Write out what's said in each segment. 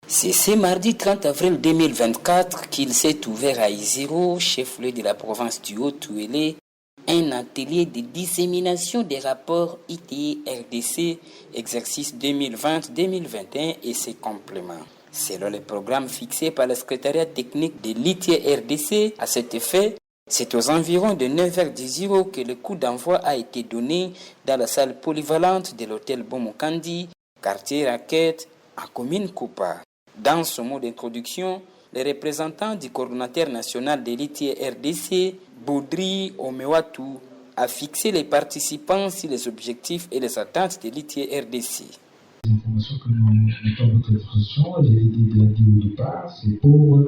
C'est ce mardi 30 avril 2024 qu'il s'est ouvert à Isiro, chef-lieu de la province du Haut-Touélé, un atelier de dissémination des rapports ITIE-RDC, exercice 2020-2021 et ses compléments. Selon le programme fixé par le secrétariat technique de l'ITIE-RDC, à cet effet, c'est aux environs de 9h10 que le coup d'envoi a été donné dans la salle polyvalente de l'hôtel Bomokandi, quartier Raquette, en commune Koupa. Dans ce mot d'introduction, le représentant du coordonnateur national de l'ITIE-RDC, Boudri Omewatu, a fixé les participants sur les objectifs et les attentes de l'ITIE-RDC. Les informations que nous mettons à votre disposition, j'ai dit au départ, c'est pour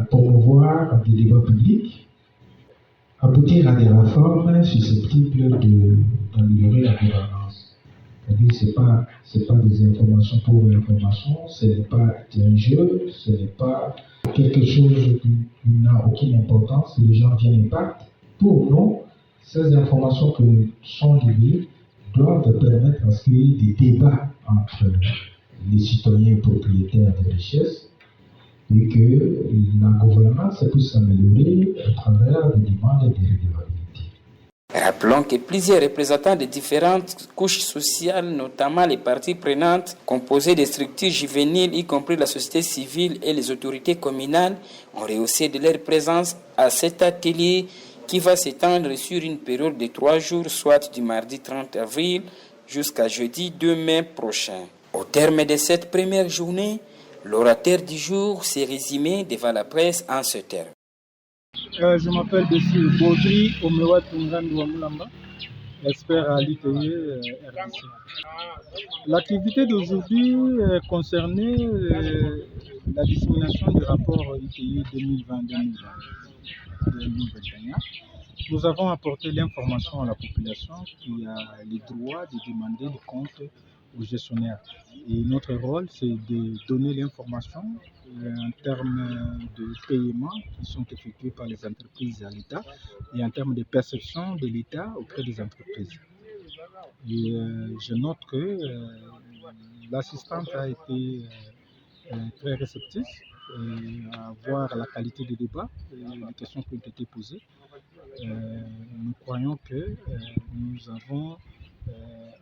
promouvoir des débats publics, aboutir à des réformes susceptibles d'améliorer la gouvernance. C'est-à-dire, c'est pas des informations pour l'information, ce n'est pas un jeu, ce n'est pas quelque chose qui n'a aucune importance, les gens viennent impact. Pour nous, ces informations que sont liées doivent permettre à ce qu'il y ait des débats entre les citoyens propriétaires des richesses et que la gouvernance puisse s'améliorer à travers des demandes et des redevabilités. Rappelons que plusieurs représentants de différentes couches sociales, notamment les parties prenantes, composées des structures juvéniles, y compris la société civile et les autorités communales, ont rehaussé de leur présence à cet atelier qui va s'étendre sur une période de 3 jours, soit du mardi 30 avril jusqu'à jeudi 2 mai prochain. Au terme de cette première journée, l'orateur du jour s'est résumé devant la presse en ce terme. Je m'appelle M. Baudry Omewatu Wamulamba, expert à l'ITIE RDC. L'activité d'aujourd'hui concernait la dissémination du rapport ITIE 2020-2021. Nous avons apporté l'information à la population qui a le droit de demander des comptes aux gestionnaires. Et notre rôle, c'est de donner l'information en termes de paiements qui sont effectués par les entreprises à l'État et en termes de perception de l'État auprès des entreprises. Et je note que l'assistante a été très réceptive à voir la qualité des débats et les questions qui ont été posées. Nous croyons que nous avons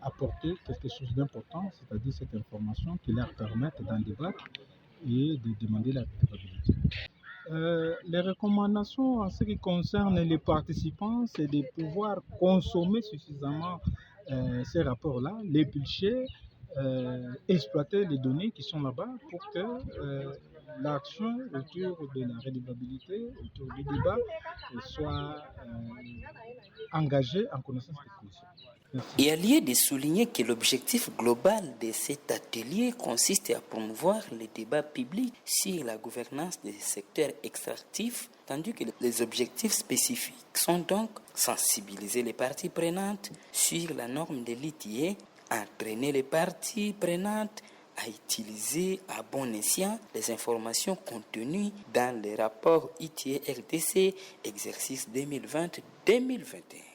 apporté quelque chose d'important, c'est-à-dire cette information qui leur permette d'en débattre et de demander la redevabilité. Les recommandations en ce qui concerne les participants, c'est de pouvoir consommer suffisamment ces rapports-là, les pulcher, exploiter les données qui sont là-bas pour que l'action autour de la redevabilité, autour du débat, soit engagée en connaissance de cause. Il y a lieu de souligner que l'objectif global de cet atelier consiste à promouvoir le débat public sur la gouvernance des secteurs extractifs, tandis que les objectifs spécifiques sont donc sensibiliser les parties prenantes sur la norme de l'ITIE, entraîner les parties prenantes à utiliser à bon escient les informations contenues dans les rapports ITIE-RDC exercice 2020-2021.